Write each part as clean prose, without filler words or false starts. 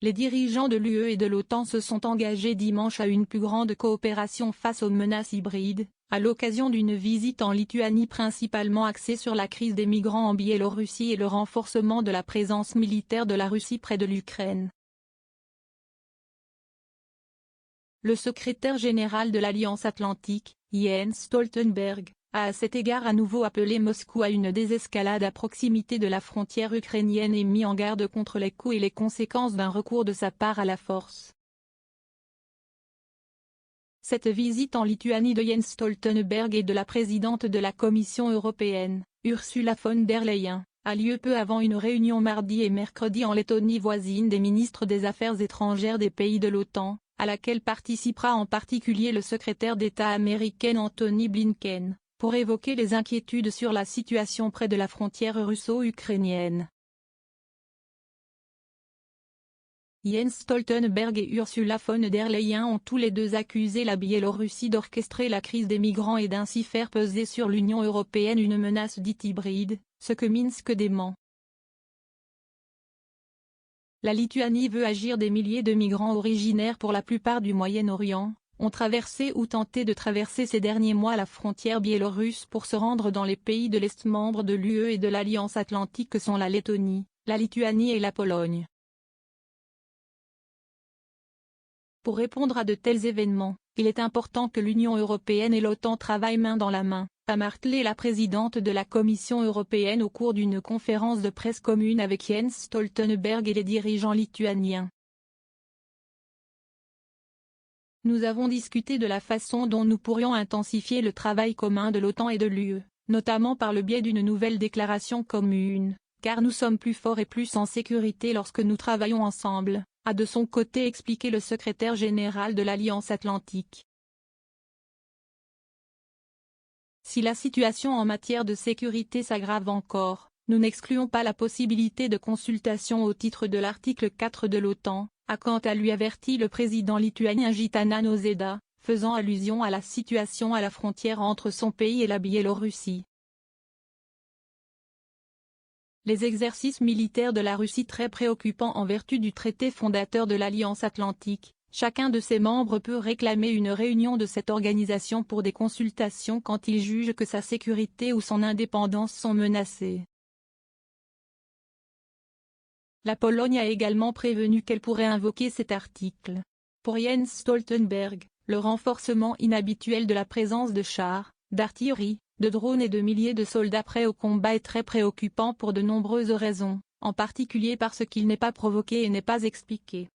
les dirigeants de l'UE et de l'OTAN se sont engagés dimanche à une plus grande coopération face aux menaces hybrides, à l'occasion d'une visite en Lituanie principalement axée sur la crise des migrants en Biélorussie et le renforcement de la présence militaire de la Russie près de l'Ukraine. Le secrétaire général de l'Alliance Atlantique, Jens Stoltenberg, a à cet égard à nouveau appelé Moscou à une désescalade à proximité de la frontière ukrainienne et mis en garde contre les coûts et les conséquences d'un recours de sa part à la force. Cette visite en Lituanie de Jens Stoltenberg et de la présidente de la Commission européenne, Ursula von der Leyen, a lieu peu avant une réunion mardi et mercredi en Lettonie voisine des ministres des Affaires étrangères des pays de l'OTAN, à laquelle participera en particulier le secrétaire d'État américain Antony Blinken, pour évoquer les inquiétudes sur la situation près de la frontière russo-ukrainienne. Jens Stoltenberg et Ursula von der Leyen ont tous les deux accusé la Biélorussie d'orchestrer la crise des migrants et d'ainsi faire peser sur l'Union européenne une menace dite hybride, ce que Minsk dément. La Lituanie veut agir. Des milliers de migrants originaires pour la plupart du Moyen-Orient, ont traversé ou tenté de traverser ces derniers mois la frontière biélorusse pour se rendre dans les pays de l'Est membres de l'UE et de l'Alliance Atlantique que sont la Lettonie, la Lituanie et la Pologne. Pour répondre à de tels événements, il est important que l'Union européenne et l'OTAN travaillent main dans la main, a martelé la présidente de la Commission européenne au cours d'une conférence de presse commune avec Jens Stoltenberg et les dirigeants lituaniens. Nous avons discuté de la façon dont nous pourrions intensifier le travail commun de l'OTAN et de l'UE, notamment par le biais d'une nouvelle déclaration commune, car nous sommes plus forts et plus en sécurité lorsque nous travaillons ensemble, a de son côté expliqué le secrétaire général de l'Alliance Atlantique. Si la situation en matière de sécurité s'aggrave encore, nous n'excluons pas la possibilité de consultation au titre de l'article 4 de l'OTAN, a quant à lui averti le président lituanien Gitanas Nausėda, faisant allusion à la situation à la frontière entre son pays et la Biélorussie. Les exercices militaires de la Russie très préoccupants en vertu du traité fondateur de l'Alliance Atlantique, chacun de ses membres peut réclamer une réunion de cette organisation pour des consultations quand il juge que sa sécurité ou son indépendance sont menacées. La Pologne a également prévenu qu'elle pourrait invoquer cet article. Pour Jens Stoltenberg, le renforcement inhabituel de la présence de chars, d'artillerie, de drones et de milliers de soldats prêts au combat est très préoccupant pour de nombreuses raisons, en particulier parce qu'il n'est pas provoqué et n'est pas expliqué.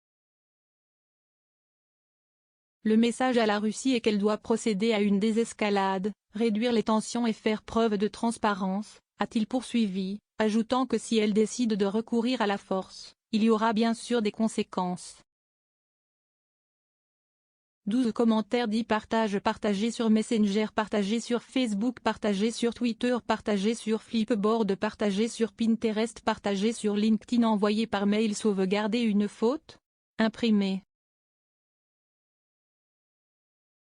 Le message à la Russie est qu'elle doit procéder à une désescalade, réduire les tensions et faire preuve de transparence, a-t-il poursuivi, ajoutant que si elle décide de recourir à la force, il y aura bien sûr des conséquences. 12 commentaires 10 partages partagés sur Messenger, partagés sur Facebook, partagés sur Twitter, partagés sur Flipboard, partagés sur Pinterest, partagés sur LinkedIn, envoyés par mail. Sauvegarder une faute, imprimé.